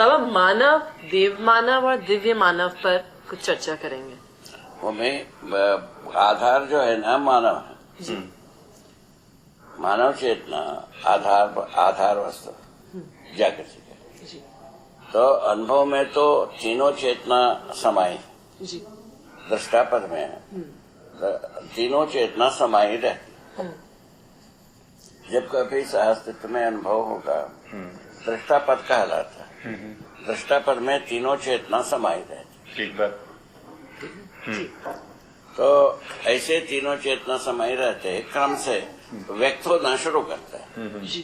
बाबा मानव, देव मानव और दिव्य मानव पर कुछ चर्चा करेंगे। वो में आधार जो है ना मानव है जी। मानव चेतना आधार वस्तु जागृति है। जी। तो अनुभव में तो तीनों चेतना समाई जी। दृष्टापद में तीनों चेतना समाई रहती। जब कभी सहअस्तित्व में अनुभव होगा दृष्टापद कहलाता है। दृष्टापद में तीनों चेतना समाई रहती। ठीक बात। तो ऐसे तीनों चेतना समाई रहते क्रम से व्यक्त होना शुरू करता है। जी।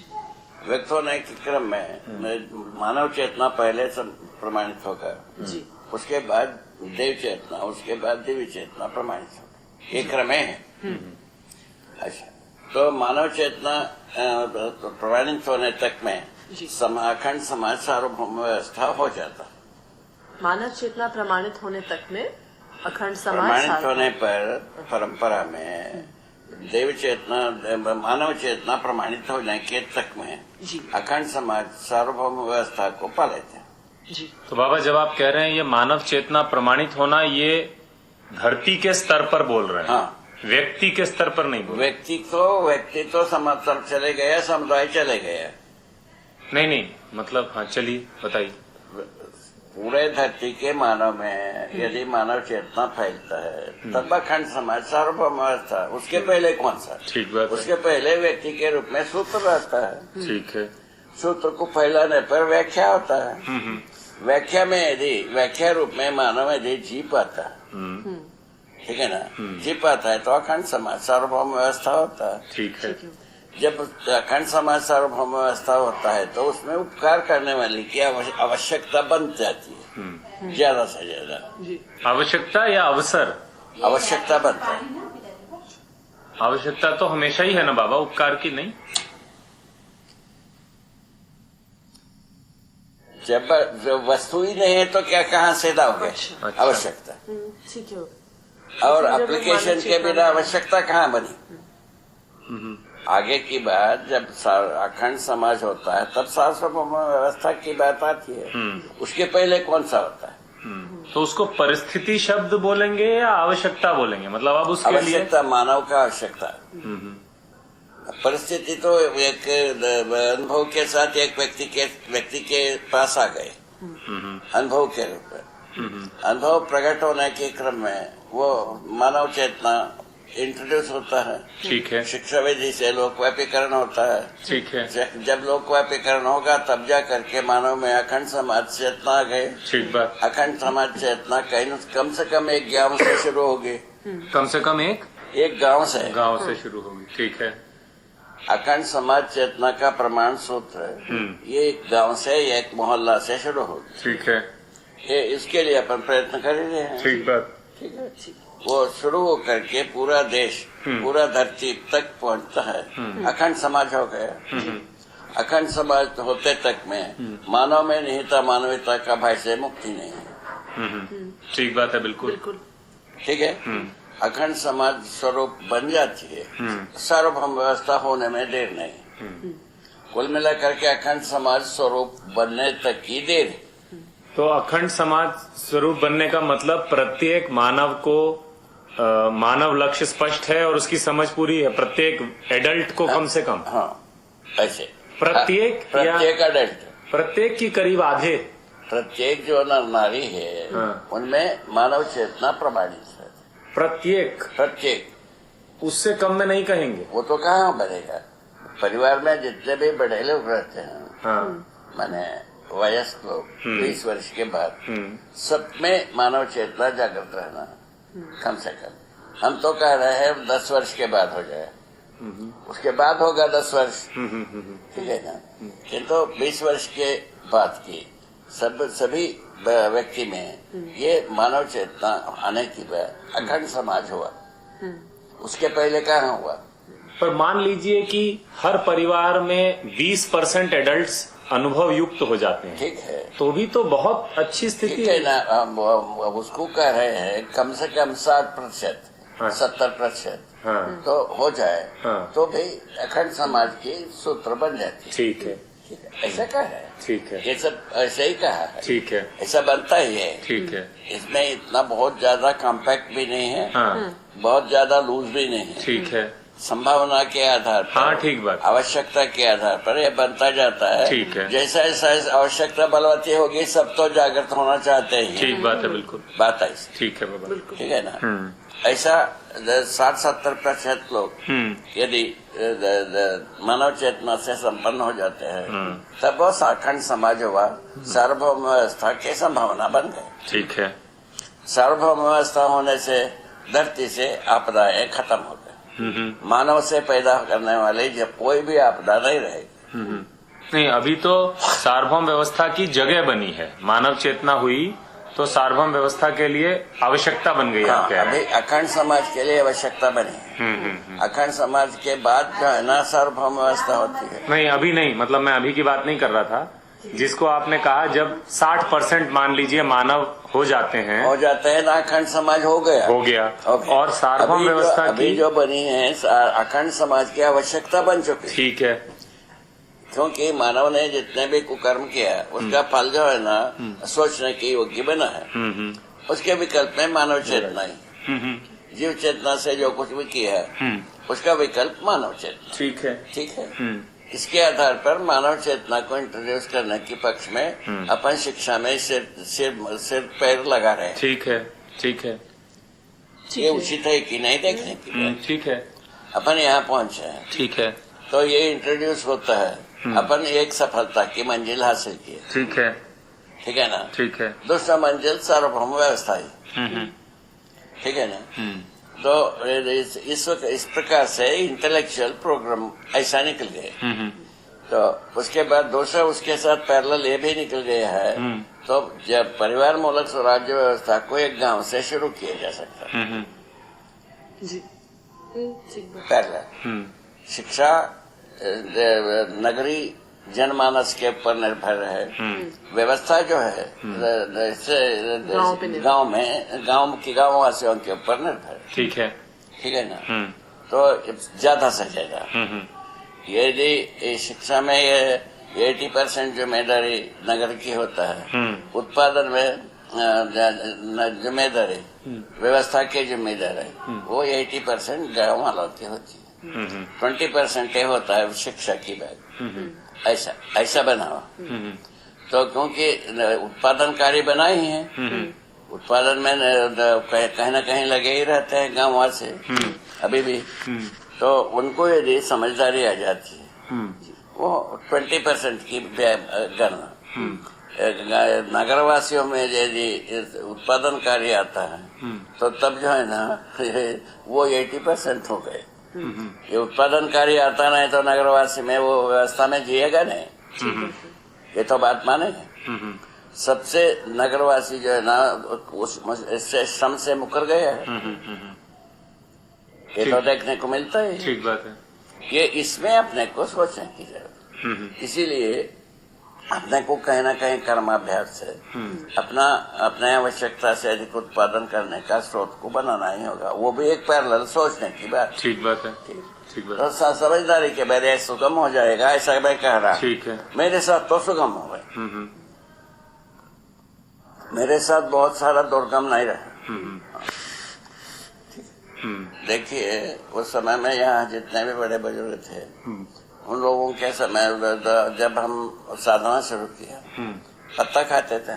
व्यक्त होने के क्रम में मानव चेतना पहले प्रमाणित होगा। जी। उसके बाद देव चेतना, उसके बाद दिव्य चेतना प्रमाणित होगा। ये क्रम है। अच्छा, तो मानव चेतना प्रमाणित होने तक में अखंड समाज सार्वभौम व्यवस्था हो जाता। मानव चेतना प्रमाणित होने तक में अखंड समाज प्रमाणित होने पर परंपरा में देव चेतना मानव चेतना प्रमाणित होने के तक में अखंड समाज सार्वभौम व्यवस्था को पा लेते हैं। जी। तो बाबा जब आप कह रहे हैं ये मानव चेतना प्रमाणित होना, ये धरती के स्तर पर बोल रहे हैं। हाँ, व्यक्ति के स्तर पर नहीं बोल। व्यक्ति तो समाज तरफ चले गया, समुदाय चले गया। नहीं मतलब हाँ चलिए बताइए। पूरे धरती के मानव में यदि मानव चेतना फैलता है तब अखंड समाज सार्वभौम व्यवस्था। उसके पहले कौन सा? ठीक बात। उसके पहले व्यक्ति के रूप में सूत्र रहता है। ठीक है। सूत्र को फैलाने पर व्याख्या होता है। व्याख्या में यदि व्याख्या रूप में मानव यदि जी पाता है, ठीक है ना, जी पाता है तो अखंड समाज सार्वभौम व्यवस्था होता है। ठीक है। जब अखंड समाज सार्वभौम व्यवस्था होता है तो उसमें उपकार करने वाली की आवश्यकता बन जाती है, ज्यादा से ज्यादा। आवश्यकता या अवसर? आवश्यकता बनता है। आवश्यकता तो हमेशा ही है ना बाबा, उपकार की नहीं। जब वस्तु ही नहीं है तो क्या कहाँ से लाओगे? अच्छा। आवश्यकता। ठीक है। और एप्लीकेशन के बिना आवश्यकता कहाँ बनी? आगे की बात जब अखंड समाज होता है तब सार्वभौम व्यवस्था की बात आती है। उसके पहले कौन सा होता है? तो उसको परिस्थिति शब्द बोलेंगे या आवश्यकता बोलेंगे? मतलब अब उसके लिए आवश्यकता, मानव का आवश्यकता। परिस्थिति तो एक अनुभव के साथ एक व्यक्ति के पास आ गए अनुभव के रूप में। अनुभव प्रकट होने के क्रम में वो मानव चेतना इंट्रोड्यूस होता है। ठीक है। शिक्षा विधि से लोकव्यापीकरण होता है। ठीक है। जब लोकव्यापीकरण होगा तब जा करके मानव में अखंड समाज चेतना आ गए। ठीक बात। अखंड समाज चेतना कम से कम एक गांव से शुरू होगी। कम से कम एक गांव से शुरू होगी। ठीक है। अखंड समाज चेतना का प्रमाण सूत्र है। ये एक गांव से, एक मोहल्ला से शुरू होगी। ठीक है। ये इसके लिए अपन प्रयत्न कर रहे हैं। ठीक बात। ठीक है। वो शुरू होकर के पूरा देश, पूरा धरती तक पहुंचता है। अखंड समाज हो गया। अखंड समाज होते तक में मानव में निहिता मानवता का भय से मुक्ति नहीं है। ठीक बात है। बिल्कुल। ठीक है। अखंड समाज स्वरूप बन जाती है, सार्वभौम व्यवस्था होने में देर नहीं। कुल मिलाकर के अखंड समाज स्वरूप बनने तक की देर। तो अखंड समाज स्वरूप बनने का मतलब प्रत्येक मानव को मानव लक्ष्य स्पष्ट है और उसकी समझ पूरी है। प्रत्येक एडल्ट को कम से कम। हाँ, ऐसे प्रत्येक एडल्ट, प्रत्येक की करीब आधे, प्रत्येक जो नर नारी है उनमें मानव चेतना प्रमाणित है। प्रत्येक उससे कम में नहीं कहेंगे। वो तो कहाँ बनेगा? परिवार में जितने भी बड़े लोग रहते हैं, माने वयस्क लोग 20 वर्ष के बाद, सब में मानव चेतना जागृत रहना कम से कम। हम तो कह रहे हैं 10 वर्ष के बाद हो जाए, उसके बाद होगा 10 वर्ष, ठीक है ना। किंतु 20 वर्ष के बाद की सभी व्यक्ति में ये मानव चेतना आने की बात अखंड समाज हुआ। उसके पहले कहाँ हुआ? पर मान लीजिए कि हर परिवार में 20% एडल्ट्स अनुभव युक्त हो जाते हैं। ठीक है। तो भी तो बहुत अच्छी स्थिति है ना। उसको कह रहे हैं कम से कम 60%, 70% तो हो जाए तो भी अखंड समाज की सूत्र बन जाती है। ठीक है। ठीक है, ऐसा कहा है। ठीक है, ये सब ऐसे ही कहा है। ठीक है, ऐसा बनता ही है। ठीक है, इसमें इतना बहुत ज्यादा कॉम्पैक्ट भी नहीं है, हाँ, बहुत ज्यादा लूज भी नहीं है। ठीक है, संभावना के आधार पर, हाँ, ठीक बात, आवश्यकता के आधार पर यह बनता जाता है। ठीक है। जैसा जैसा आवश्यकता बलवती होगी, सब तो जागृत होना चाहते हैं। ठीक बात है, बिल्कुल बात ऐसी, ठीक है बाबा, ठीक है ना। ऐसा 60-70% लोग यदि मानव चेतना से संपन्न हो जाते हैं, तब वो अखंड समाज हुआ, सार्वभौम व्यवस्था की संभावना बन गई। ठीक है, सार्वभौम व्यवस्था होने से धरती से आपदाएं खत्म हो गई। मानव से पैदा करने वाली जब कोई भी आपदा नहीं रहेगी। नहीं, अभी तो सार्वभौम व्यवस्था की जगह बनी है, मानव चेतना हुई तो सार्वभौम व्यवस्था के लिए आवश्यकता बन गई। हाँ, आप कह रहे अभी अखंड समाज के लिए आवश्यकता बनी है। अखंड समाज के बाद जो है ना सार्वभौम व्यवस्था होती है। नहीं, अभी नहीं, मतलब मैं अभी की बात नहीं कर रहा था, जिसको आपने कहा जब 60% मान लीजिए मानव हो जाते हैं ना, अखंड समाज हो गया। और सार्वभौम व्यवस्था अभी की जो बनी है अखंड समाज की आवश्यकता बन चुकी है। ठीक है, क्योंकि मानव ने जितने भी कुकर्म किया उसका फल जो है ना सोचने की योग्य बना है। उसके विकल्प में मानव चेतना ही, जीव चेतना से जो कुछ भी किया है उसका विकल्प मानव चेतना। ठीक है, ठीक है। इसके आधार पर मानव चेतना को इंट्रोड्यूस करने के पक्ष में अपन शिक्षा में सिर पैर लगा रहे हैं। ठीक है, ठीक है, ये उचित है कि नहीं देखने की बात। ठीक है, अपन यहाँ पहुँचे हैं, ठीक है, तो ये इंट्रोड्यूस होता है, अपन एक सफलता की मंजिल हासिल की है। ठीक है, ठीक है ना। ठीक है, दूसरा मंजिल सार्वभौम व्यवस्था ही, ठीक है ना। तो इस प्रकार से इंटेलेक्चुअल प्रोग्राम ऐसा निकल गए। तो उसके बाद दूसरा उसके साथ पैरेलल ये भी निकल गया है। तो जब परिवार मूलक स्वराज्य व्यवस्था को एक गांव से शुरू किया जा सकता है। पैरेलल शिक्षा नगरी जनमानस के ऊपर निर्भर है। व्यवस्था जो है गांव वासियों के ऊपर निर्भर है। ठीक है, ठीक है ना। तो ज्यादा से ज्यादा यदि शिक्षा में ये 80% जिम्मेदारी नगर की होता है, उत्पादन में जिम्मेदारी, व्यवस्था की जिम्मेदारी वो 80% गाँव वालों की होती है। 20% ये होता है शिक्षा की बात। ऐसा बना हुआ। तो क्योंकि उत्पादनकारी बना ही है, उत्पादन में कहीं न कहीं लगे ही रहते हैं गाँव वासी अभी भी। तो उनको यदि समझदारी आ जाती है, वो 20% की गणना नगरवासियों में यदि उत्पादन कार्य आता है, तो तब जो है ना वो 80% हो गए। ये उत्पादन कार्य आता नहीं तो नगरवासी में वो व्यवस्था में जिएगा नहीं। ये तो बात मानेंगे। सबसे नगरवासी जो है ना इससे श्रम से मुकर गया है। ये तो देखने को मिलता है। ठीक बात है। ये इसमें अपने को सोचने की जरूरत। इसीलिए अपने को कहीं ना कहीं कर्माभ्यास से अपने आवश्यकता से अधिक उत्पादन करने का स्रोत को बनाना ही होगा। वो भी एक पैरेलल सोचने की बात। ठीक बात है। ठीक बात। तो समझदारी के मेरे सुगम हो जाएगा, ऐसा मैं कह रहा। ठीक है। मेरे साथ तो सुगम हो गए। मेरे साथ बहुत सारा दुर्गम नहीं रहा। देखिए उस समय में यहाँ जितने भी बड़े बुजुर्ग थे, उन लोगों के समय जब हम साधना शुरू किया, पत्ता खाते थे।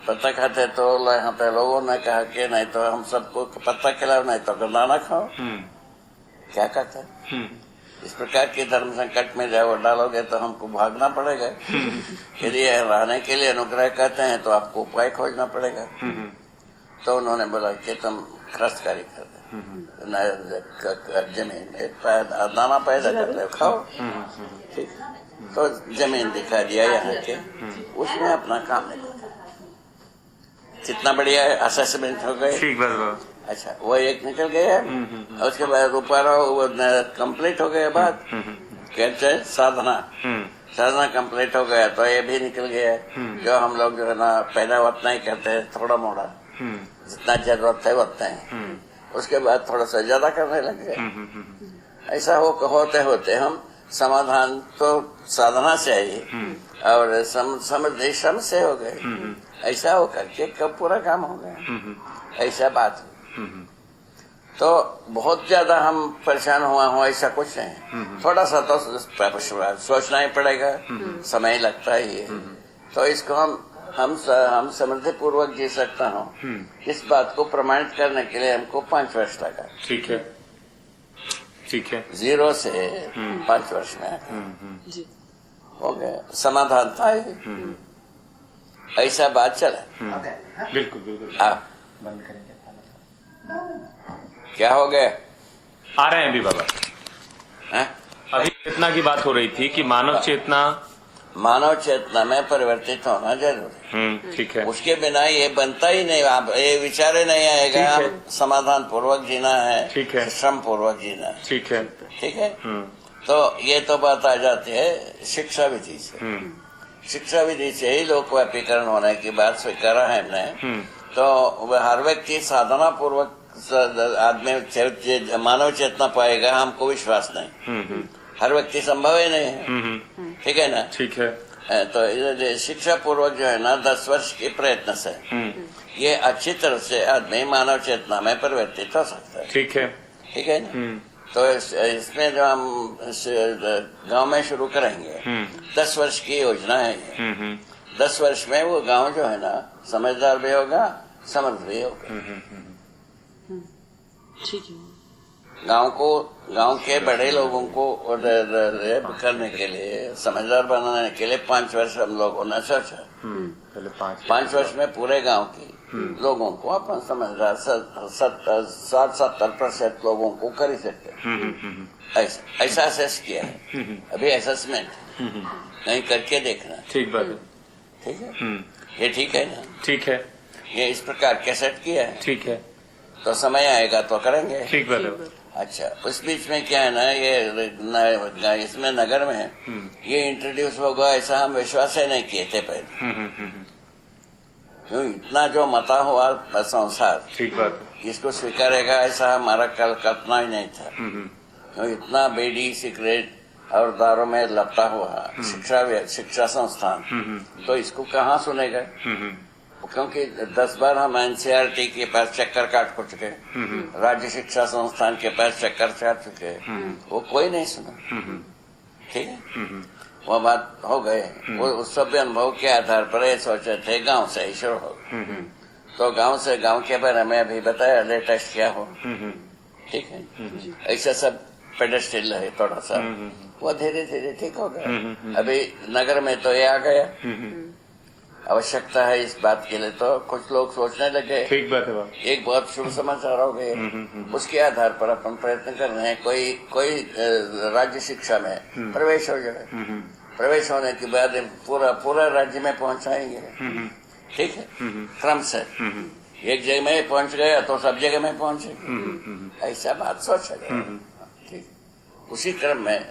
पत्ता खाते तो यहाँ पे लोगों ने कहा कि नहीं तो हम सबको पत्ता खिलाओ, नहीं तो दाना खाओ। क्या कहते हैं? इस प्रकार के धर्म संकट में जब डालोगे तो हमको भागना पड़ेगा। यदि रहने के लिए अनुग्रह कहते हैं तो आपको उपाय खोजना पड़ेगा। तो उन्होंने बोला कि तुम क्रस्तकारी कर दे, जमीन दाना पैदा कर दे, खाओ। ठीक। तो जमीन दिखा दिया यहाँ के, उसमें अपना काम निकल। कितना बढ़िया असेसमेंट हो गए। ठीक बात। अच्छा, वो एक निकल गया। उसके बाद ऊपर कंप्लीट हो गया। बात कहते हैं साधना कंप्लीट हो गया तो ये भी निकल गया। जो हम लोग जो है ना पैदा उतना ही करते हैं, थोड़ा मोड़ा, जितना जरूरत है उतना ही। उसके बाद थोड़ा सा ज्यादा करने लग गए। ऐसा होते होते हम समाधान तो साधना से आई और समझ श्रम से हो गए। ऐसा हो करके कब पूरा काम हो गया, ऐसा बात हुई। तो बहुत ज्यादा हम परेशान हुआ हो ऐसा कुछ नहीं, थोड़ा सा तो सोचना ही पड़ेगा, समय लगता ही है। तो इसको हम समृद्धि पूर्वक जी सकता हूँ, इस बात को प्रमाणित करने के लिए हमको 5 वर्ष लगा। ठीक है, ठीक है। 0 से 5 वर्ष में जी हो गया, समाधान था ही। ऐसा बात चला। बिल्कुल बिल्कुल। आप क्या हो गया? आ रहे हैं अभी बाबा। हैं? अभी चेतना की बात हो रही थी कि मानव चेतना में परिवर्तित होना जरूरी है। ठीक है। उसके बिना ये बनता ही नहीं, आप ये विचार ही नहीं आएगा। हम समाधान पूर्वक जीना है, ठीक है, श्रम पूर्वक जीना है, ठीक है, ठीक है। तो ये तो बात आ जाती है शिक्षा विधि से। शिक्षा विधि से ही लोकव्यापीकरण होने की बात स्वीकारा है हमने। तो हर व्यक्ति साधना पूर्वक आदमी मानव चेतना पाएगा, हमको विश्वास नहीं। हर व्यक्ति संभव ही नहीं है, ठीक है ना? ठीक है। तो शिक्षा पूर्वक जो है ना 10 वर्ष के प्रयत्न से ये अच्छी तरह से आदमी मानव चेतना में परिवर्तित हो सकता है। ठीक है, ठीक है ना? तो इसमें जो हम गांव में शुरू करेंगे, 10 वर्ष की योजना है ये। 10 वर्ष में वो गांव जो है ना समझदार भी होगा, समर्थ भी होगा। ठीक है। गांव के बड़े लोगों को करने के लिए, समझदार बनाने के लिए 5 वर्ष हम लोगों ने सोचा। पहले 5 वर्ष में पूरे गांव के लोगों को अपन समझदार 60-70% लोगों को कर ही सकते। ऐसा असेस किया है, अभी असेसमेंट नहीं करके देखना। ठीक बात है। ठीक है, ये ठीक है ना? ठीक है, ये इस प्रकार के सेट किया है। ठीक है। तो समय आएगा तो करेंगे। ठीक बात है। अच्छा, उस बीच में क्या है ना, ये इसमें नगर में ये इंट्रोड्यूस होगा ऐसा हम विश्वास ही नहीं किए थे पहले। क्यों इतना जो मता हुआ संसार, ठीक बात है, इसको स्वीकारेगा ऐसा हमारा कल्पना ही नहीं था। क्यों इतना बेडी सिगरेट और दारू में लपटा हुआ शिक्षा संस्थान, तो इसको कहाँ सुनेगा? क्योंकि 10 बार हम एनसीईआरटी के पास चक्कर काट चुके, राज्य शिक्षा संस्थान के पास चक्कर काट चुके, वो कोई नहीं सुना। ठीक है, वो बात हो गए। वो उस सभ्य अनुभव के आधार पर ये सोचे थे गांव से ही शुरू हो। तो गांव के बारे में अभी बताया लेटेस्ट क्या हो। ठीक है, ऐसा सब पेडेस्टल है थोड़ा सा, वो धीरे धीरे ठीक हो गया। अभी नगर में तो ये आ गया, आवश्यकता है इस बात के लिए, तो कुछ लोग सोचने लगे। ठीक बात है, एक बहुत शुभ समाचार हो गए। उसके आधार पर अपन प्रयत्न कर रहे हैं कोई राज्य शिक्षा में प्रवेश हो जाए। प्रवेश होने के बाद पूरा राज्य में पहुंचाएंगे। ठीक है, क्रम से एक जगह में पहुंच गया तो सब जगह में पहुंचेगा, ऐसा बात सोचा गया। ठीक, उसी क्रम में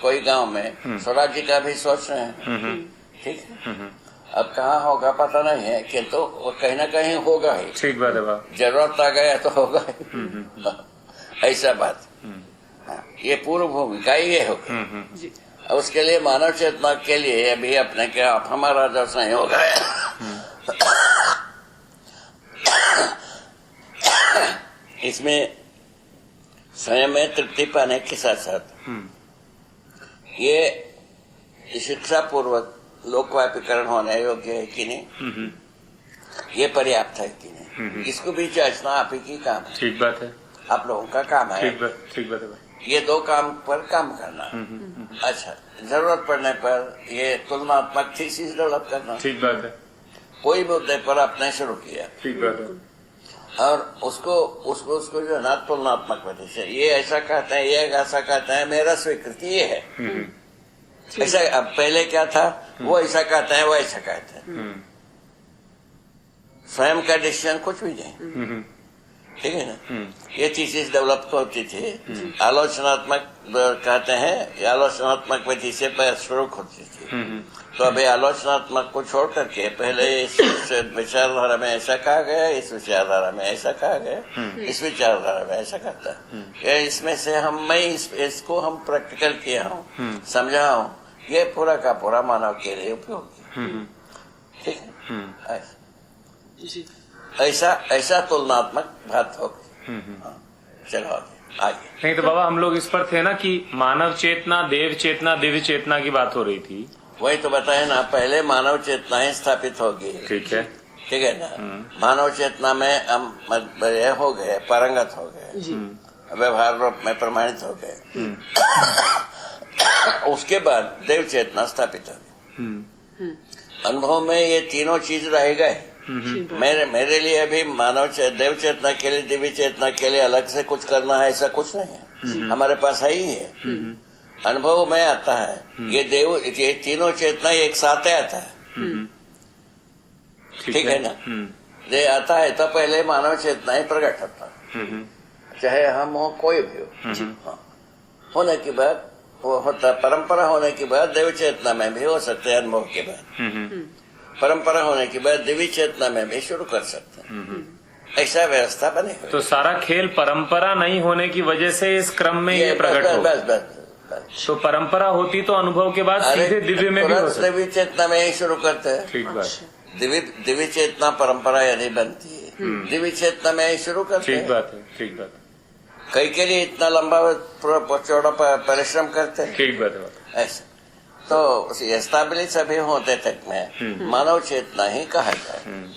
कोई गांव में स्वराज्य का भी सोच रहे हैं। ठीक है, अब कहाँ होगा पता नहीं है, किंतु तो कहीं ना कहीं होगा ही। ठीक बात है, जरूरत आ गया तो होगा ही। ऐसा बात, ये पूर्व भूमिका ये होगा। उसके लिए मानव चेतना के लिए अभी अपने क्या हमारा जो संयोग है, इसमें स्वयं में तृप्ति पाने के साथ साथ ये शिक्षा पूर्वक लोकव्यापीकरण होने योग्य है कि नहीं, ये पर्याप्त है कि नहीं, इसको भी जांचना आप ही की काम है। ठीक बात है, आप लोगों का काम है। ठीक बात है, ये 2 काम पर काम करना। अच्छा, जरूरत पड़ने पर ये तुलनात्मक थीसिस डेवलप करना। ठीक बात है, कोई मुद्दे पर आपने शुरू किया। ठीक बात है, और उसको जो है ना तुलनात्मक वजह से ये ऐसा कहते हैं, ये ऐसा कहते हैं, मेरा स्वीकृति ये है। ऐसा अब पहले क्या था, वो ऐसा कहते हैं, वो ऐसा कहते हैं, स्वयं का डिसीजन कुछ भी नहीं। ठीक है ना। ये थीसिस डेवलप होती थी, आलोचनात्मक कहते हैं, आलोचनात्मक विधि से शुरू होती थी। तो अभी आलोचनात्मक को छोड़ करके पहले इस विचारधारा में ऐसा कहा गया, इस विचारधारा में ऐसा कहा गया, इस विचारधारा में ऐसा कहता है। इसमें से इसको हम प्रैक्टिकल किया हूँ, समझा हूँ, ये पूरा का पूरा मानव के लिए उपयोगी। ठीक है, जी ऐसा तुलनात्मक बात होगी। चलो आगे। नहीं तो बाबा हम लोग इस पर थे ना कि मानव चेतना, देव चेतना, दिव्य चेतना की बात हो रही थी। वही तो बताए ना, पहले मानव चेतनाएं स्थापित होगी। ठीक है, ठीक है ना। मानव चेतना में हम हो गए, पारंगत हो गए, व्यवहार रूप में प्रमाणित हो गए। उसके बाद देव चेतना स्थापित होगी। अनुभव में ये तीनों चीज रहेगा ही। मेरे लिए अभी देव चेतना के लिए, दिव्य चेतना के लिए अलग से कुछ करना है ऐसा कुछ नहीं है, हमारे पास है ही है। अनुभव में आता है, ये तीनों चेतना एक साथ आता है। ठीक है ना। ये आता है तो पहले मानव चेतना ही प्रकट होता है, चाहे हम हो कोई भी हो। होने के बाद वो होता, परंपरा होने के बाद देव चेतना में भी हो सकते हैं, अनुभव के बाद परंपरा होने के बाद दिव्य चेतना में भी शुरू कर सकते हैं। ऐसा व्यवस्था बने हुई। तो सारा खेल परंपरा नहीं होने की वजह से इस क्रम में ये प्रकट हो। बस। तो परंपरा होती तो अनुभव के बाद सीधे दिव्य में भी हो सकता। दिव्य चेतना में ही शुरू करते हैं। ठीक बात। दिव्य चेतना परंपरा यदि बनती है, दिव्य चेतना में ही शुरू करते हैं। ठीक बात है, ठीक बात है। कई के लिए इतना लंबा चौड़ा परिश्रम करते हैं। ठीक बात है। ऐसा तो एस्टैब्लिश अभी होते तक में मानव चेतना ही कहा जाए।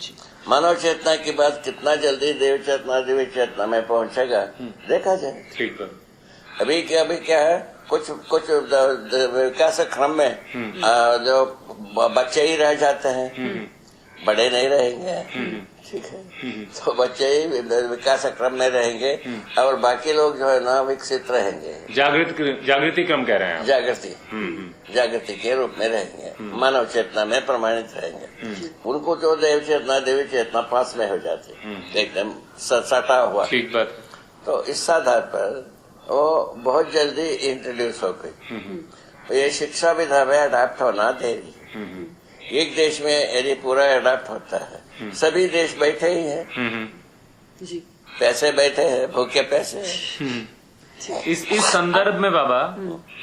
मानव चेतना के बाद कितना जल्दी देव चेतना, दिव्य चेतना में पहुंचेगा देखा जाए। ठीक बात। अभी क्या है, कुछ विकास क्रम में जो बच्चे ही रह जाते हैं, बड़े नहीं रहेंगे। ठीक है, तो बच्चे ही विकास क्रम में रहेंगे और बाकी लोग जो है ना विकसित रहेंगे। जागृति क्रम कह रहे हैं। जागृति के रूप में रहेंगे, मानव चेतना में प्रमाणित रहेंगे। उनको जो देव चेतना, देवी चेतना पास में हो जाती, एकदम सटा हुआ। ठीक बात। तो इस आधार पर वो बहुत जल्दी इंट्रोड्यूस हो गई। ये शिक्षा विधा में अडाप्ट होना देरी। एक देश में यदि पूरा अडाप्ट होता है, सभी देश बैठे ही हैं, जी पैसे बैठे हैं, भूखे पैसे। इस संदर्भ में बाबा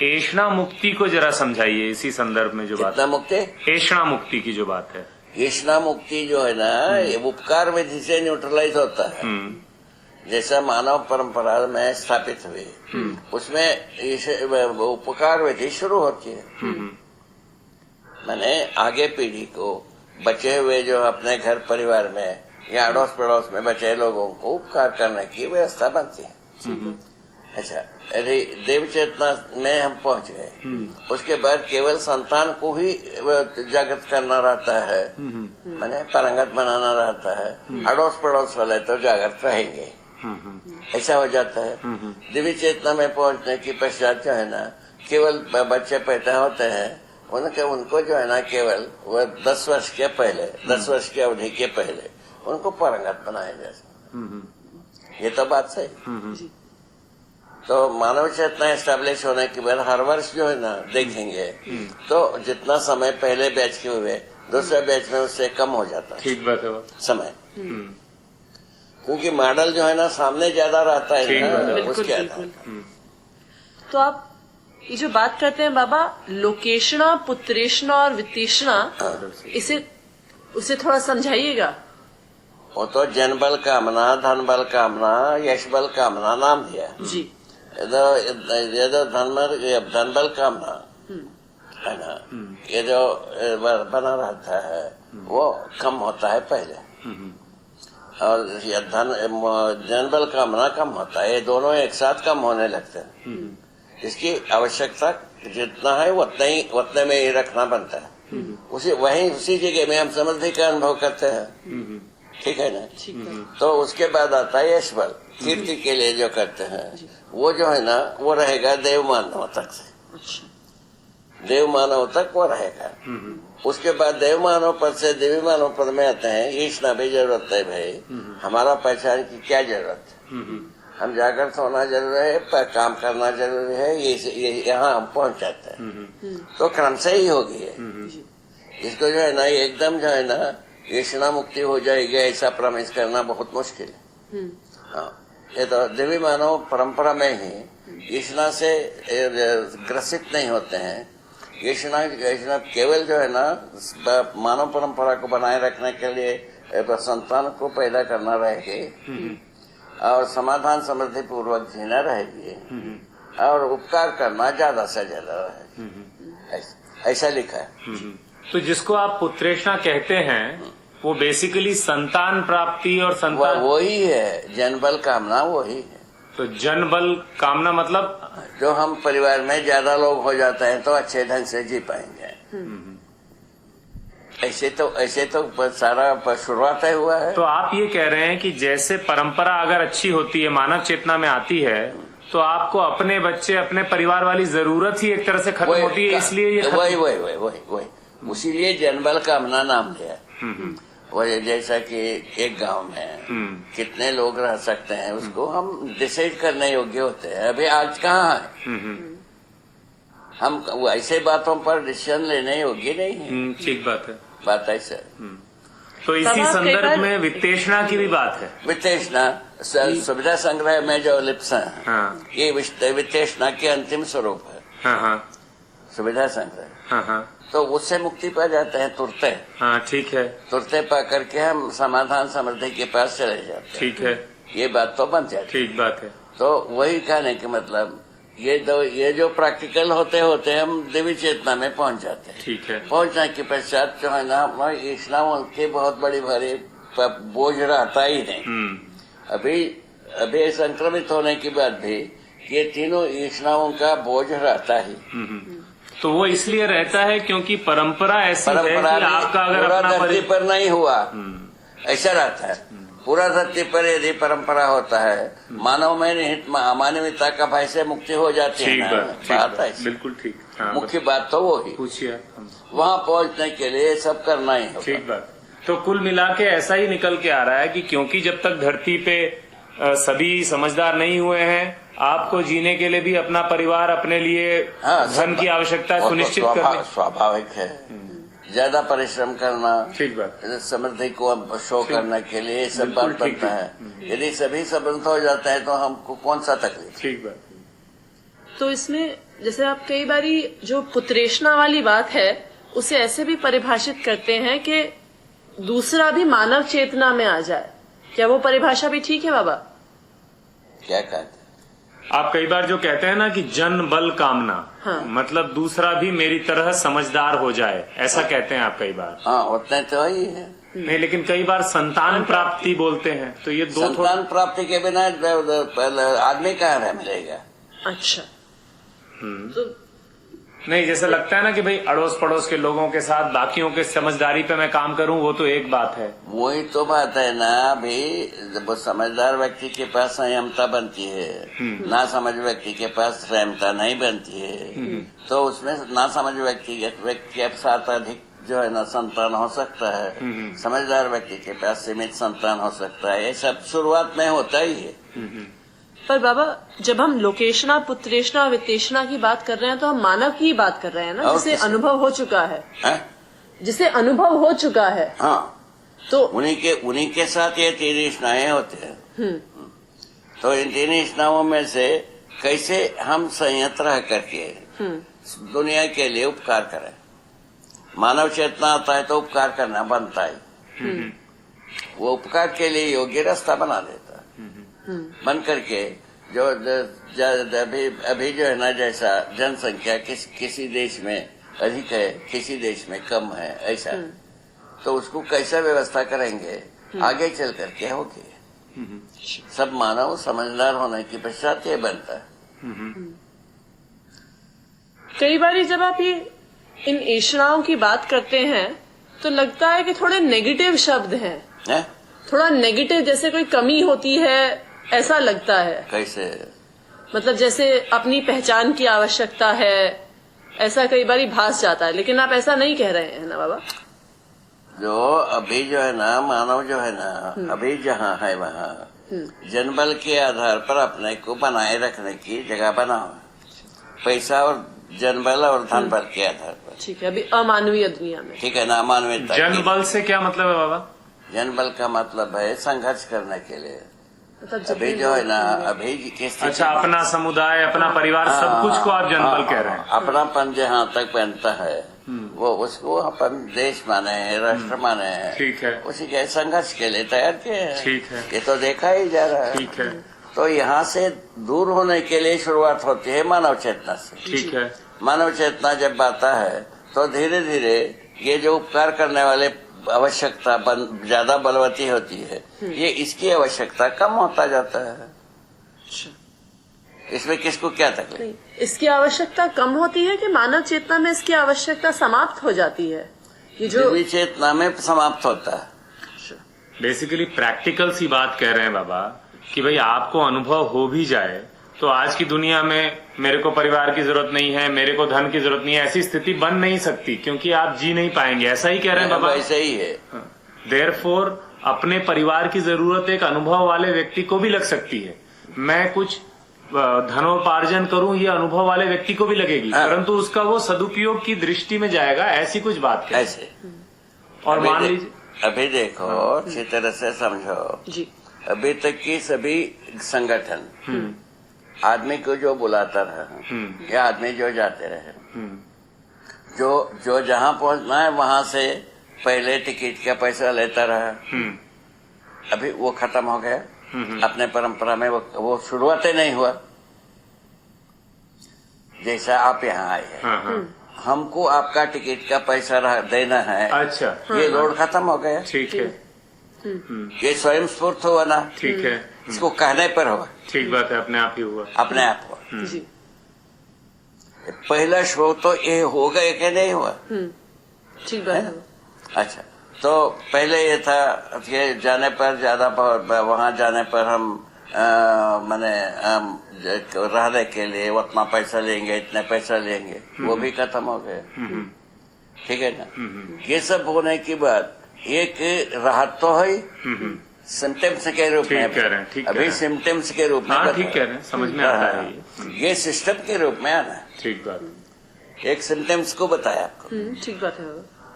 ऐषणा मुक्ति को जरा समझाइए। इसी संदर्भ में जो बात, मुक्ति, ऐषणा मुक्ति की जो बात है। ऐषणा मुक्ति जो है ना, ये उपकार विधि से न्यूट्रलाइज होता है। जैसा मानव परंपरा में स्थापित हुई, उसमें उपकार विधि शुरू होती है। मैंने आगे पीढ़ी को, बचे हुए जो अपने घर परिवार में या अड़ोस पड़ोस में बचे लोगों को उपकार करने की व्यवस्था बनती है। अच्छा, यदि देव चेतना में हम पहुंच गए, उसके बाद केवल संतान को ही जागृत करना रहता है, मैंने पारंगत बनाना रहता है। अड़ोस पड़ोस वाले तो जागृत रहेंगे, ऐसा हो जाता है। दिव्य चेतना में पहुंचने की पश्चात जो है ना, केवल बच्चे पैदा होते हैं, उनको जो है ना केवल वो 10 वर्ष के पहले, 10 वर्ष की अवधि के पहले उनको पारंगत बनाया जाए। ये तो बात सही। तो मानव चेतना एस्टेब्लिश होने के बाद हर वर्ष जो है ना देखेंगे, तो जितना समय पहले बैच के हुए दूसरे बैच में उससे कम हो जाता है। ठीक बात है समय, क्योंकि मॉडल जो है ना सामने ज्यादा रहता है ना, उसके आधार। तो आप ये जो बात करते हैं बाबा, लोकेशना, पुत्रेशना और वित्तेशना, उसे थोड़ा समझाइएगा। वो तो जन बल कामना, धन बल कामना, यश बल कामना नाम दिया जी। ये जो धन बल कामना है ना, ये जो बना रहता है वो कम होता है पहले, और ये जन बल कामना कम होता है। ये दोनों एक साथ कम होने लगते हैं। इसकी आवश्यकता जितना है उतने में ही रखना बनता है। उसी जगह में हम समृद्धि का अनुभव करते हैं। ठीक है ना। तो उसके बाद आता है यश बल, कीर्ति के लिए जो करते हैं, वो जो है ना वो रहेगा देव मानव तक से। देव मानव तक वो रहेगा। उसके बाद देव मानव पद से देवी मानव पद में आते हैं, ईशना भी जरूरत है भाई। हमारा पहचान की क्या जरूरत है? हम जागृत होना जरूरी है, पर काम करना जरूरी है, ये यहाँ हम पहुंच जाते हैं। तो क्रम से ही होगी है। इसको जो है ना एकदम जो है ना ईशना मुक्ति हो जाएगी ऐसा प्रमिस करना बहुत मुश्किल है। हाँ, ये तो देवी मानव परंपरा में ही ईशना से ग्रसित नहीं होते हैं। ईशना केवल जो है ना मानव परंपरा को बनाए रखने के लिए संतान को पैदा करना रहेगी और समाधान समृद्धि पूर्वक जीना रहेगी और उपकार करना ज्यादा से ज्यादा रहेगी, ऐसा लिखा है। तो जिसको आप पुत्रेष्णा कहते हैं वो बेसिकली संतान प्राप्ति और संतान वही है, जन्मबल कामना वही है। तो जन्म बल कामना मतलब जो हम परिवार में ज्यादा लोग हो जाते हैं तो अच्छे ढंग से जी पाएंगे। ऐसे तो सारा शुरुआत है हुआ है। तो आप ये कह रहे हैं कि जैसे परंपरा अगर अच्छी होती है, मानव चेतना में आती है, तो आपको अपने बच्चे अपने परिवार वाली जरूरत ही एक तरह से खत्म होती है, इसलिए ये वही उसीलिए जन्मबल कामना नाम दिया। वो जैसा कि एक गांव में कितने लोग रह सकते हैं उसको हम डिसाइड करने योग्य होते हैं। अभी आज कहाँ है, हम ऐसे बातों पर डिसीजन लेने योग्य नहीं है। ठीक बात है, बात ऐसा। तो इसी संदर्भ में वित्तेषणा की भी बात है। वित्तेषणा सुविधा संग्रह में जो लिप्सा है, हाँ। ये वित्तेषणा के अंतिम स्वरूप है। हाँ। सुविधा संग्रह, तो उससे मुक्ति पा जाते हैं तुरते। हाँ, ठीक है। तुरते पा करके हम समाधान समृद्धि के पास चले जाते हैं। ठीक है, ये बात तो बन जाती। ठीक बात है। तो वही कहने के मतलब ये जो प्रैक्टिकल होते होते हम देवी चेतना में पहुंच जाते हैं। ठीक है। पहुंचने के पश्चात जो है ना हमारी ईशनाओं की बहुत बड़ी भारी बोझ रहता ही नहीं। अभी संक्रमित होने के बाद भी ये तीनों ईशनाओं का बोझ रहता ही। तो वो इसलिए रहता है क्योंकि परंपरा ऐसी है कि आपका अगर पूरा अपना धरती पर नहीं हुआ ऐसा रहता है। पूरा धरती पर यदि परंपरा होता है, मानव में निहित अमानवीयता का भय से मुक्ति हो जाती है। बात है बिल्कुल ठीक। मुख्य बात तो वो ही। पूछिए। वहाँ पहुँचने के लिए सब करना ही होगा। ठीक बात। तो कुल मिला के ऐसा ही निकल के आ रहा है कि क्योंकि जब तक धरती पे सभी समझदार नहीं हुए हैं, आपको जीने के लिए भी अपना परिवार, अपने लिए धन की आवश्यकता सुनिश्चित करनी स्वाभाविक है। ज्यादा परिश्रम करना, ठीक बात, समृद्धि को शो करने के लिए सब बात बनता है। यदि सभी समृद्ध हो जाते हैं तो हमको कौन सा तकलीफ। ठीक बात। तो इसमें जैसे आप कई बारी जो पुत्रेष्णा वाली बात है उसे ऐसे भी परिभाषित करते हैं कि दूसरा भी मानव चेतना में आ जाए। क्या वो परिभाषा भी ठीक है बाबा? क्या कहते? आप कई बार जो कहते हैं ना कि जन बल कामना, हाँ। मतलब दूसरा भी मेरी तरह समझदार हो जाए, ऐसा कहते हैं आप कई बार। हाँ, उतने तो ही है। नहीं, लेकिन कई बार संतान प्राप्ति बोलते हैं, तो ये दो संतान प्राप्ति के बिना आदमी कहाँ रह मिलेगा। अच्छा। तो नहीं, जैसे लगता है ना कि भाई अड़ोस पड़ोस के लोगों के साथ बाकियों के समझदारी पे मैं काम करूं, वो तो एक बात है। वही तो बात है ना। अभी जब समझदार व्यक्ति के पास संयमता बनती है, ना समझ व्यक्ति के पास संयमता नहीं बनती है, तो उसमें ना समझ व्यक्ति के साथ अधिक जो है ना संतान हो सकता है। समझदार व्यक्ति के पास सीमित संतान हो सकता है। ये सब शुरुआत में होता ही है। पर बाबा, जब हम लोकेशना, पुत्रेष्णा, वित्तेषणा की बात कर रहे हैं तो हम मानव की ही बात कर रहे हैं ना, जिसे अनुभव हो चुका है, जिसे अनुभव हो चुका है। हाँ, तो उन्हीं के साथ ये तीन ईष्णाएं होते हैं। तो इन तीन ईष्णाओं में से कैसे हम संयत रह करके दुनिया के लिए उपकार करें। मानव चेतना आता है तो उपकार करना बनता है। वो उपकार के लिए योग्य रास्ता बना देता है। बन करके जो अभी जो है ना, जैसा जनसंख्या किसी देश में अधिक है, किसी देश में कम है, ऐसा तो उसको कैसा व्यवस्था करेंगे आगे चल करके होगी। सब मानव समझदार होने के पश्चात ये बनता है। कई बार जब आप ये इन ईष्णाओं की बात करते हैं तो लगता है कि थोड़े नेगेटिव शब्द हैं। थोड़ा नेगेटिव, जैसे कोई कमी होती है ऐसा लगता है। कैसे? मतलब जैसे अपनी पहचान की आवश्यकता है, ऐसा कई बार भास जाता है, लेकिन आप ऐसा नहीं कह रहे हैं ना बाबा? जो अभी जो है ना, मानव जो है ना, अभी जहाँ है वहाँ जनबल के आधार पर अपने को बनाए रखने की जगह बना हुआ, पैसा और जनबल और धन बल के आधार पर। ठीक है, अभी अमानवीय दुनिया में। ठीक है ना, अमानवीयता। जनबल से क्या मतलब है बाबा? जनबल का मतलब है संघर्ष करने के लिए। मतलब अभी जो है ना, अभी की स्थिति, अच्छा, अपना समुदाय, अपना परिवार, सब कुछ को आप जनबल कह रहे हैं? अपनापन जहाँ तक बनता है वो उसको अपन देश माने हैं, राष्ट्र माने हैं। ठीक है। उसी के संघर्ष के लिए तैयार किए हैं। ठीक है। ये तो देखा ही जा रहा है। ठीक है। तो यहाँ से दूर होने के लिए शुरुआत होती है मानव चेतना से। ठीक है। मानव चेतना जब आता है तो धीरे धीरे ये जो उपकार करने वाले आवश्यकता ज्यादा बलवती होती है, ये इसकी आवश्यकता कम होता जाता है। इसमें किसको क्या तकलीफ? नहीं, इसकी आवश्यकता कम होती है कि मानव चेतना में इसकी आवश्यकता समाप्त हो जाती है? ये जो दिव्य चेतना में समाप्त होता है। बेसिकली प्रैक्टिकल सी बात कह रहे हैं बाबा कि भाई आपको अनुभव हो भी जाए तो आज की दुनिया में मेरे को परिवार की जरूरत नहीं है, मेरे को धन की जरूरत नहीं है, ऐसी स्थिति बन नहीं सकती क्योंकि आप जी नहीं पाएंगे। ऐसा ही कह रहे हैं बाबा? ऐसा ही है। देयरफॉर अपने परिवार की जरूरत एक अनुभव वाले व्यक्ति को भी लग सकती है। मैं कुछ धनोपार्जन करूं, ये अनुभव वाले व्यक्ति को भी लगेगी, परंतु उसका वो सदुपयोग की दृष्टि में जाएगा, ऐसी कुछ बात है ऐसे। और मान लीजिए अभी देखो, अच्छी तरह से समझो जी, अभी तक की सभी संगठन आदमी को जो बुलाता रहा या आदमी जो जाते रहे, जो जहाँ पहुँचना है वहां से पहले टिकट का पैसा लेता रहा, अभी वो खत्म हो गया। अपने परंपरा में वो शुरुआत ही नहीं हुआ। जैसा आप यहाँ आए हैं, हमको आपका टिकट का पैसा देना है। अच्छा, ये लोड खत्म हो गया। ठीक है। ये स्वयं स्फूर्त हुआ ना। ठीक है। इसको कहने पर हुआ। ठीक बात है, अपने आप ही हुआ। अपने आप हुआ। जी, पहला शो तो ये हो गया कि नहीं हुआ? ठीक बात है। अच्छा, तो पहले ये था कि जाने पर ज्यादा, वहां जाने पर हम माने रहने के लिए उतना पैसा लेंगे, इतने पैसा लेंगे, वो भी खत्म हो गए। ठीक है ना? ये सब होने के बाद एक राहत तो है सिम्टम्स के रूप में। ठीक कह रहे हैं, ठीक अभी सिम्टम्स के रूप में। हाँ, ठीक कह रहे हैं, समझ में आता है ये सिस्टम के रूप में आना। ठीक बात। एक सिम्टम्स को बताया आपको। ठीक बात है।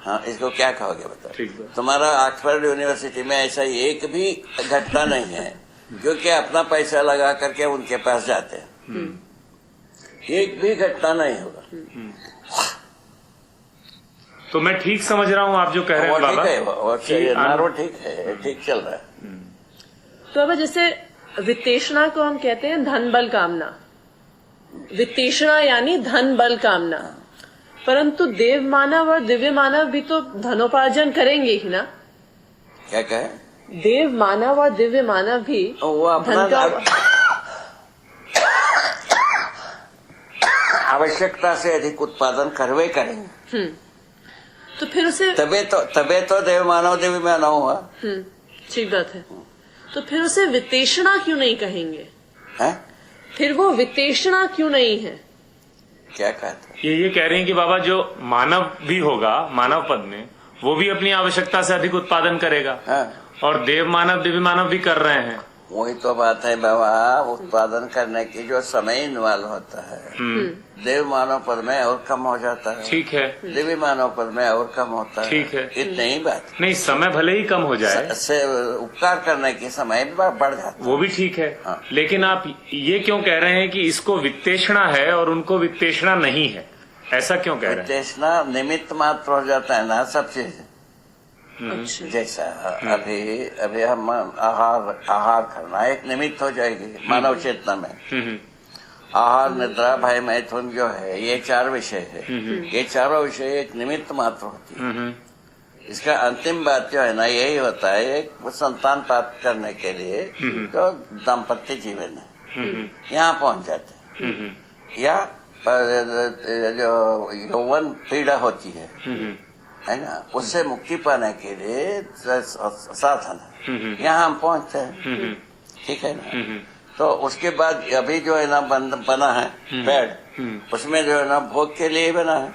हाँ, इसको क्या कहोगे बताओ? ठीक बात। तुम्हारा ऑक्सफोर्ड यूनिवर्सिटी में ऐसा एक भी घटना नहीं है क्योंकि अपना पैसा लगा करके उनके पास जाते हैं। एक भी घटना नहीं होगा। तो मैं ठीक समझ रहा हूँ आप जो कह रहे हैं बाबा? वो ठीक है, ठीक चल रहा है। तो अब जैसे वित्तेषणा को हम कहते हैं धन बल कामना, वित्तेषणा यानी धन बल कामना, परंतु देव मानव और दिव्य मानव भी तो धनोपार्जन करेंगे ही ना? क्या कहे? देव मानव और दिव्य मानव भी वो अपना आवश्यकता से अधिक उत्पादन करवे करेंगे। तो फिर उसे तबे तो देव मानव दिव्य मानव हुआ। ठीक बात है। तो फिर उसे वित्तेषणा क्यों नहीं कहेंगे? है? फिर वो वित्तेषणा क्यों नहीं है? क्या कहते? ये कह रहे हैं कि बाबा जो मानव भी होगा, मानव पद में, वो भी अपनी आवश्यकता से अधिक उत्पादन करेगा। हाँ। और देव मानव दिव्य मानव भी कर रहे हैं। वही तो बात है बाबा, उत्पादन करने की जो समय इन्वॉल्व होता है, देव मानव पद में और कम हो जाता है। ठीक है। दिव्य मानव पद में और कम होता है। ठीक है। इतनी ही बात। नहीं, समय भले ही कम हो जाए, से उपकार करने की समय बढ़ जाता है। वो भी ठीक है। हाँ। लेकिन आप ये क्यों कह रहे हैं कि इसको वित्तेषणा है और उनको वित्तेषणा नहीं है? ऐसा क्यों कह रहे हैं? वित्तेषणा निमित्त मात्र हो जाता है ना सब चीज। अच्छा। जैसा अभी हम आहार करना एक निमित्त हो जाएगी मानव चेतना में। आहार, निद्रा, भय, मैथुन जो है, ये 4 विषय है। ये चारों विषय एक निमित्त मात्र होती है। इसका अंतिम बात जो है ना, यही होता है एक संतान प्राप्त करने के लिए जो दाम्पत्य जीवन है, यहाँ पहुंच जाते हैं। या जो यौवन पीड़ा होती है ना, उससे मुक्ति पाने के लिए साधन है, यहाँ हम पहुंचते हैं। ठीक है ना? तो उसके बाद अभी जो है ना बना है पेड़, उसमें जो है ना भोग के लिए बना है।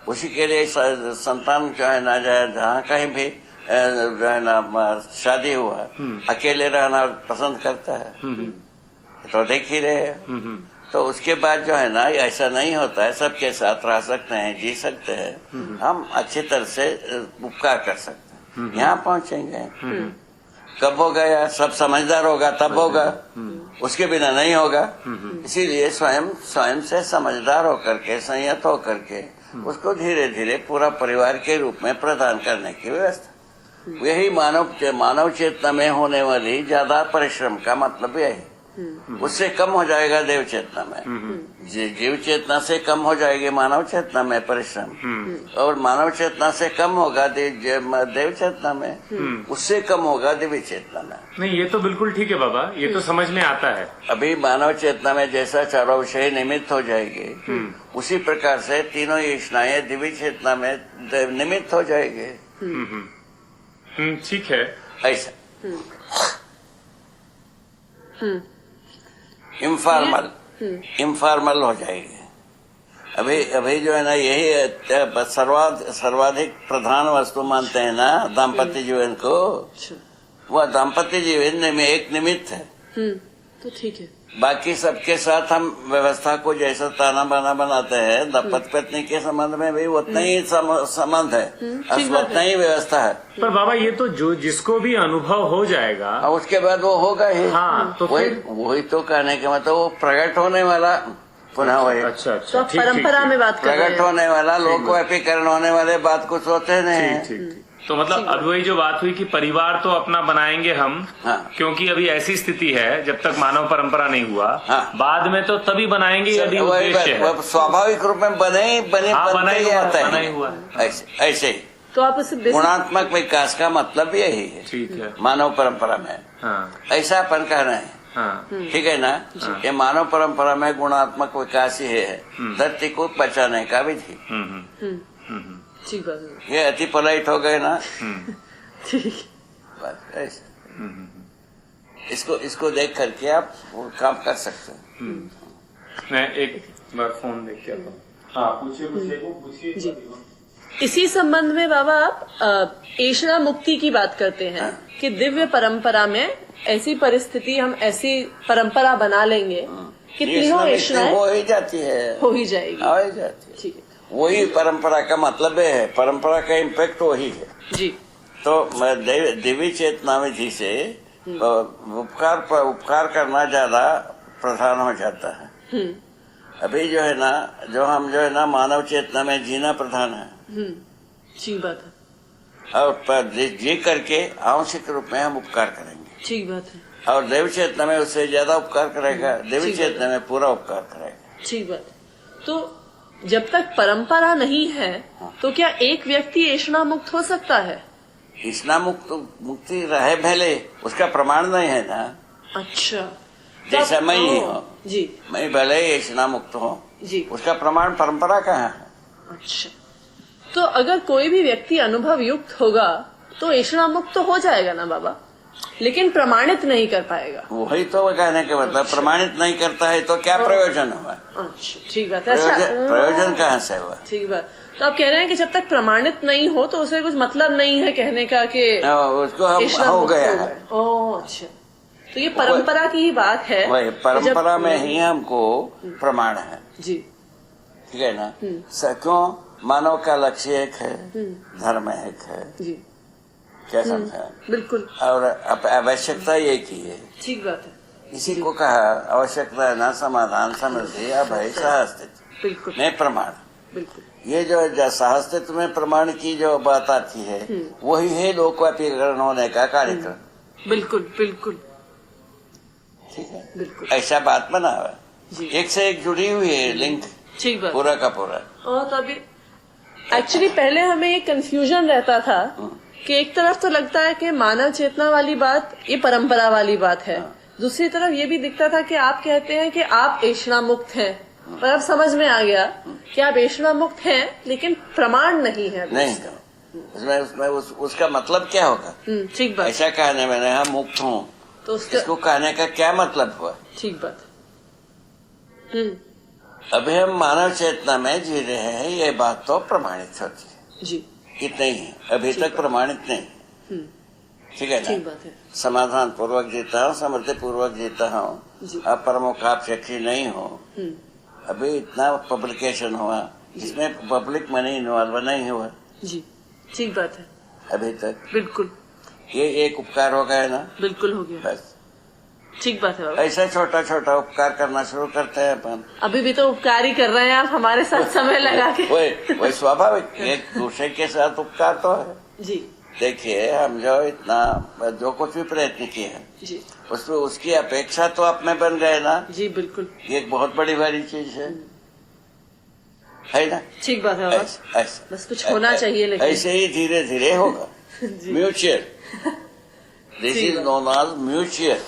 उसी के लिए संतान जो है ना जहाँ कहीं भी जो है ना शादी हुआ अकेले रहना पसंद करता है, तो देख ही रहे हैं। तो उसके बाद जो है ना ऐसा नहीं होता है, सबके साथ रह सकते हैं, जी सकते हैं, हम अच्छी तरह से उपकार कर सकते हैं, यहाँ पहुंचेंगे। कब होगा यार, सब समझदार होगा तब होगा, उसके बिना नहीं होगा। इसीलिए स्वयं से समझदार होकर के, संयत होकर के उसको धीरे धीरे पूरा परिवार के रूप में प्रदान करने की व्यवस्था, यही मानव चेतना में होने वाली ज्यादा परिश्रम का मतलब यही। उससे कम हो जाएगा देव चेतना में, जीव चेतना से कम हो जाएगी मानव चेतना में परिश्रम, और मानव चेतना से कम होगा देव चेतना में, उससे कम होगा दिव्य चेतना में। नहीं, ये तो बिल्कुल ठीक है बाबा, ये तो समझ में आता है। अभी मानव चेतना में जैसा चारों विषय निमित्त हो जाएगी, उसी प्रकार से तीनों ईष्णाएं दिव्य चेतना में निमित्त हो जाएंगे। ठीक है, ऐसा इनफॉर्मल हो जाएगी। अभी जो है ना यही सर्वाधिक प्रधान वस्तु मानते हैं ना दाम्पत्य जीवन को, वह दाम्पत्य जीवन में एक निमित्त है। तो ठीक है, बाकी सबके साथ हम व्यवस्था को जैसा ताना बाना बनाते हैं, दंपति पत्नी के संबंध में भी उतना ही संबंध है, उतना ही व्यवस्था है। पर बाबा ये तो जो जिसको भी अनुभव हो जाएगा और उसके बाद वो होगा ही। हाँ, तो वही तो कहने के मतलब वो प्रकट होने वाला पुनः वही। अच्छा, तो परंपरा में बात कर प्रकट होने वाला, लोकव्यापीकरण होने वाले बात कुछ होते नहीं। तो मतलब अब वही जो बात हुई कि परिवार तो अपना बनाएंगे हम, क्योंकि अभी ऐसी स्थिति है जब तक मानव परंपरा नहीं हुआ, बाद में तो तभी बनाएंगे यदि उद्देश्य है। स्वाभाविक रूप में बना ही हुआ ऐसे ही। तो आप उसे गुणात्मक विकास का मतलब यही है। ठीक है, मानव परंपरा में ऐसा अपन कह रहे हैं, ठीक है ना। ये मानव परंपरा में गुणात्मक विकास ही है धरती को बचाने का विधि। ठीक बात है, ये अति पोलाइट हो गए ना। ठीक, बस ऐसे इसको देख करके आप काम कर सकते हैं। मैं एक बार फोन देख के आता हूँ। हाँ, पूछिए। इसी संबंध में बाबा आप ऐषणा मुक्ति की बात करते हैं कि दिव्य परंपरा में ऐसी परिस्थिति, हम ऐसी परंपरा बना लेंगे कि तीनों ऐषणाएं हो ही जाती है, हो ही जाएगी, हो ही जाती है। ठीक है, वही परंपरा का मतलब है, परंपरा का इम्पैक्ट वही है जी। तो देवी चेतना विधि से उपकार करना ज्यादा प्रधान हो जाता है। अभी जो है ना, हम जो है ना मानव चेतना में जीना प्रधान है। ठीक बात है, और जी करके आवश्यक रूप में हम उपकार करेंगे। ठीक बात है, और देव चेतना में उससे ज्यादा उपकार करेगा, देवी चेतना में पूरा उपकार करेगा। ठीक बात है। तो जब तक परंपरा नहीं है तो क्या एक व्यक्ति ऐषणा मुक्त हो सकता है? ऐषणा मुक्ति रहे भले, उसका प्रमाण नहीं है ना। अच्छा, जैसा मैं ही हूँ जी, मैं भले ही ऐषणा मुक्त हूँ जी, उसका प्रमाण परंपरा कहाँ है? अच्छा, तो अगर कोई भी व्यक्ति अनुभव युक्त होगा तो ऐषणा मुक्त तो हो जाएगा ना बाबा, लेकिन प्रमाणित नहीं कर पाएगा। वही तो कहने के मतलब, प्रमाणित नहीं करता है तो क्या प्रयोजन हुआ? अच्छा, ठीक बात है। अच्छा, प्रयोजन कहाँ से हुआ? ठीक बात। तो आप कह रहे हैं कि जब तक प्रमाणित नहीं हो तो उसे कुछ मतलब नहीं है कहने का कि उसको हम हो गया है। ओह, अच्छा, तो ये परंपरा की ही बात है। वही परंपरा में ही हमको प्रमाण है जी, ठीक है ना। क्यों? मानव का लक्ष्य एक है, धर्म एक है जी, क्या समझा? बिल्कुल। और आवश्यकता एक ही है। ठीक बात है। इसी को कहा आवश्यकता है ना, समाधान, समृद्धि, अभय, सहअस्तित्व, बिल्कुल, में प्रमाण। बिल्कुल, ये जो सहअस्तित्व में प्रमाण की जो बात आती है वही है लोकव्यापीकरण होने का कार्यक्रम। बिल्कुल, बिल्कुल, ठीक है, बिल्कुल, ऐसा बात बना हुआ जी, एक से एक जुड़ी हुई है, लिंक ठीक बात। पूरा का पूरा। और तो अभी एक्चुअली पहले हमें ये कंफ्यूजन रहता था कि एक तरफ तो लगता है कि मानव चेतना वाली बात ये परंपरा वाली बात है, दूसरी तरफ ये भी दिखता था कि आप कहते हैं कि आप ऐषणा मुक्त हैं, पर अब समझ में आ गया कि आप ऐषणा मुक्त हैं लेकिन प्रमाण नहीं है। नहीं, उसमें उसका मतलब क्या होगा? ठीक बात। ऐसा कहने मैंने हम मुक्त हूँ तो उसका इसको कहने का क्या मतलब हुआ? ठीक बात। अभी हम मानव चेतना में जी रहे हैं, ये बात तो प्रमाणित होती है जी, इतना ही है, अभी तक प्रमाणित नहीं। ठीक है ठीक ना? बात है समाधान पूर्वक जीता हूँ, समृद्धि पूर्वक जीता हूँ, जी। अब परमोक्षी नहीं हो। अभी इतना पब्लिकेशन हुआ, इसमें पब्लिक मनी इन्वॉल्व नहीं हुआ जी, ठीक बात है, अभी तक। बिल्कुल ये एक उपकार हो गया ना, बिल्कुल हो गया, बस। ठीक बात है बाबा। ऐसा छोटा छोटा उपकार करना शुरू करते हैं अपन। अभी भी तो उपकार ही कर रहे हैं आप हमारे साथ समय लगा के। वही स्वाभाविक, एक दूसरे के साथ उपकार तो है। जी देखिए, हम जो इतना जो कुछ भी प्रयत्न किए हैं, जी उसमें उसकी अपेक्षा तो आप में बन गए ना, जी, बिल्कुल ये एक बहुत बड़ी भारी चीज है ना? ठीक बात है बाबा। ऐसे बस कुछ होना चाहिए, लेकिन ऐसे ही धीरे धीरे होगा। जी। म्यूचुअल, दिस ठीक इज बात। Known as mutual.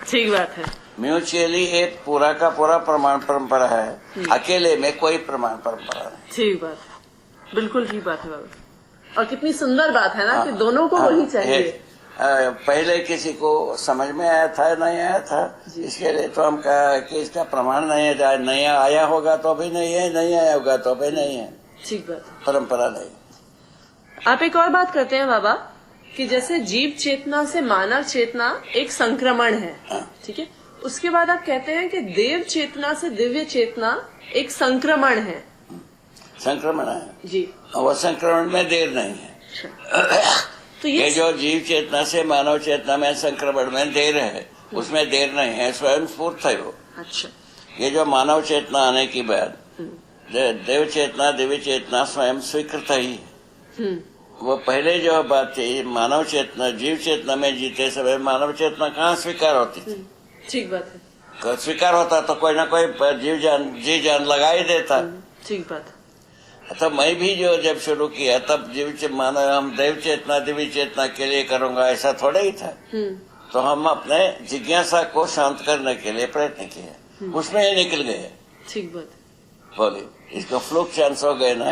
ठीक बात है, म्यूचुअली एक पूरा का पूरा प्रमाण परंपरा है, अकेले में कोई प्रमाण परंपरा नहीं। ठीक बात है, बिल्कुल ठीक बात है बाबा। और कितनी सुंदर बात है ना कि दोनों को वही चाहिए। पहले किसी को समझ में आया था नहीं आया था, जी। इसके लिए तो हम कहा कि इसका प्रमाण नहीं आया होगा तो भी नहीं है, नहीं आया होगा तो भी नहीं है, ठीक बात है। परंपरा नहीं। आप एक और बात करते हैं बाबा कि जैसे जीव चेतना से मानव चेतना एक संक्रमण है, ठीक है, उसके बाद आप कहते हैं कि देव चेतना से दिव्य चेतना एक संक्रमण है। संक्रमण है जी, वो संक्रमण में देर नहीं है। तो ये ये जो जीव चेतना से मानव चेतना में संक्रमण में देर है, उसमें देर नहीं है, स्वयं स्फूर्त है वो। अच्छा, ये जो मानव चेतना आने के बाद देव चेतना दिव्य चेतना स्वयं स्वीकृत ही है। वो पहले जो बात थी, मानव चेतना जीव चेतना में जीते समय मानव चेतना कहाँ स्वीकार होती थी? ठीक बात है, स्वीकार होता तो कोई ना कोई जी जान लगा ही देता। ठीक बात है। तो मैं भी जो जब शुरू किया तब मानो हम देव चेतना दिव्य चेतना के लिए करूंगा, ऐसा थोड़ा ही था। तो हम अपने जिज्ञासा को शांत करने के लिए प्रयत्न किया, उसमें ही निकल गए। ठीक बात है। बोलिए, इसको फ्लूक चांस हो गए ना?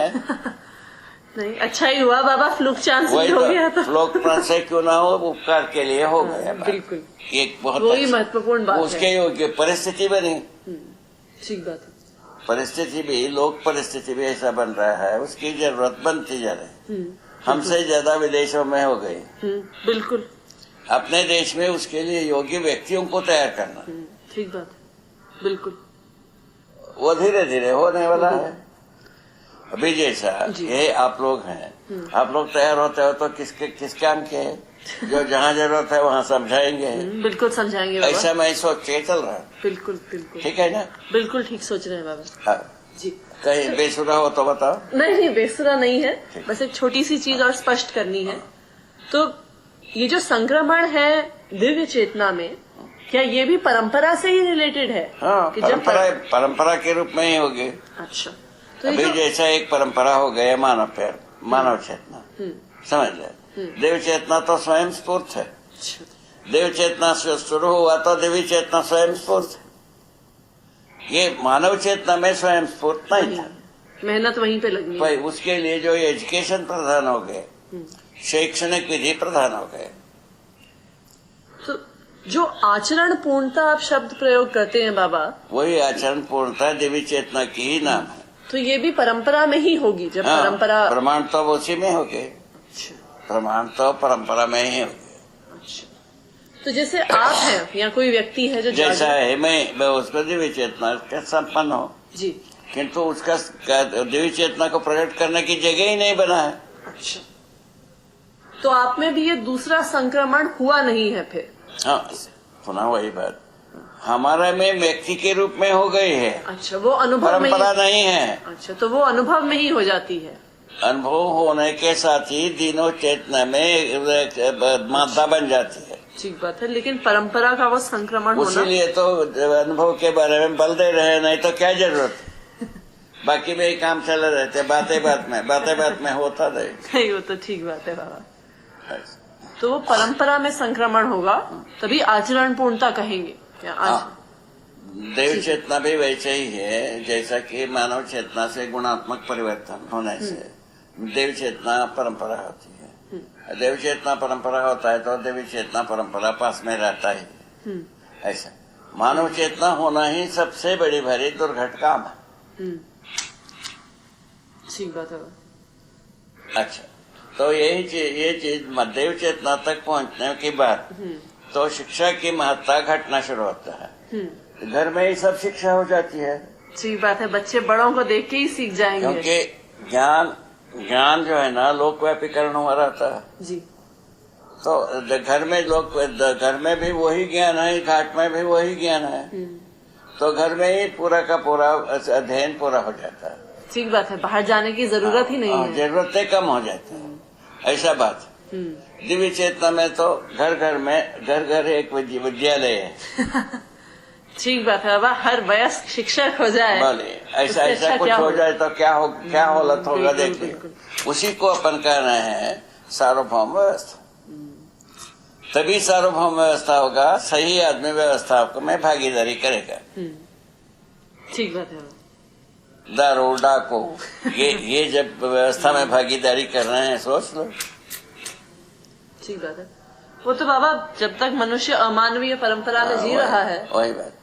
नहीं, अच्छा ही हुआ बाबा, फ्लूक चांस वही हो गया तो फ्लूक से क्यों ना हो, उपकार के लिए हो गया। बिल्कुल, एक बहुत वही महत्वपूर्ण बात है। उसके योग्य परिस्थिति बनी। ठीक बात है, परिस्थिति भी, लोक परिस्थिति भी ऐसा बन रहा है, उसकी जरूरत बनती जा रही। हमसे ज्यादा विदेशों में हो गई। बिल्कुल, अपने देश में उसके लिए योग्य व्यक्तियों को तैयार करना, ठीक बात है, बिल्कुल, वो धीरे धीरे होने वाला है। अभी जैसा जी। ये आप लोग हैं, आप लोग तैयार होते हो तो किस काम के हैं? जो जहाँ जरूरत है वहाँ समझाएंगे। बिल्कुल समझाएंगे बाबा। ऐसा मैं सोच के चल रहा हूँ। बिल्कुल बिल्कुल, ठीक है ना? बिल्कुल ठीक सोच रहे हैं बाबा हाँ। जी। कहीं बेसुरा हो तो बताओ। नहीं नहीं, बेसुरा नहीं है, बस एक छोटी सी चीज और स्पष्ट करनी है। तो ये जो संक्रमण है दिव्य चेतना में, क्या ये भी परंपरा से ही रिलेटेड है? हाँ, कि जब परंपरा के रूप में ही होगी। अच्छा, तो अभी ये जैसा एक परंपरा हो गया मानव चेतना, समझ ले। देव चेतना तो स्वयं स्फूर्त है। अच्छा, देव चेतना से शुरू हुआ तो देवी चेतना स्वयं स्फूर्त है। ये मानव चेतना में स्वयं स्फूर्त नहीं था। मेहनत वहीं पे लगनी है। भाई उसके लिए जो एजुकेशन प्रधान हो गए, शैक्षणिक विधि प्रधान हो गए। तो जो आचरण पूर्णता आप शब्द प्रयोग करते हैं बाबा, वही आचरण पूर्णता देवी चेतना की ही नाम है। तो ये भी परंपरा में ही होगी जब हाँ, परंपरा। प्रमाण तो उसी में हो गए। अच्छा, प्रमाण तो परंपरा में ही हो गए। अच्छा, तो जैसे आप हैं या कोई व्यक्ति है जो जैसा जागरूक- है मैं उसको दिव्य चेतना का संपन्न हो, जी, किंतु उसका दिव्य चेतना को प्रकट करने की जगह ही नहीं बना है। अच्छा, तो आप में भी ये दूसरा संक्रमण हुआ नहीं है फिर? हाँ, पुनः वही बात, हमारा में व्यक्ति के रूप में हो गई है। अच्छा, वो अनुभव में परंपरा ही। नहीं है। अच्छा, तो वो अनुभव में ही हो जाती है। अनुभव होने के साथ ही तीनों चेतना में मादा बन जाती है। ठीक बात है, लेकिन परंपरा का वो संक्रमण होना। उसीलिए तो अनुभव के बारे में बल दे रहे हैं, नहीं तो क्या जरूरत है। बाकी में ही काम चले रहते, बातें बात में होता रहे। नहीं, वो तो ठीक बात है बाबा। तो वो परंपरा में संक्रमण होगा तभी आचरण पूर्णता कहेंगे क्या? देव चेतना भी वैसे ही है जैसा कि मानव चेतना से गुणात्मक परिवर्तन होने से देव चेतना परंपरा होती है। देव चेतना परंपरा होता है तो देवी चेतना परंपरा पास में रहता ही है। ऐसा मानव चेतना होना ही सबसे बड़ी भारी दुर्घट काम है। ठीक बात है। अच्छा, तो ये चीज मध्यम चेतना तक पहुंचने के बाद तो शिक्षा की महत्ता घटना शुरू होता है। घर में ही सब शिक्षा हो जाती है। ठीक बात है, बच्चे बड़ों को देख के ही सीख जाएंगे। क्योंकि ज्ञान जो है ना लोकव्यापीकरण हुआ रहता है जी। तो घर में भी वही ज्ञान है, घाट में भी वही ज्ञान है, तो घर में ही पूरा का पूरा अध्ययन पूरा हो जाता है। ठीक बात है, बाहर जाने की जरूरत ही नहीं है। जरूरतें कम हो जाती है, ऐसा बात। दिव्य चेतना में तो घर एक विद्यालय है। ठीक बात है बाबा, हर वयस्क शिक्षक हो जाए, भले ऐसा कुछ हो जाए तो क्या हालत होगा देखिए। उसी को अपन कह रहे हैं सार्वभौम व्यवस्था। तभी सार्वभौम व्यवस्था होगा, सही आदमी व्यवस्था में भागीदारी करेगा। ठीक बात है। दारू डाको ये जब व्यवस्था में भागीदारी कर रहे हैं, सोच लो। ठीक बात है। वो तो बाबा जब तक मनुष्य अमानवीय परंपरा में जी रहा है, वही बात।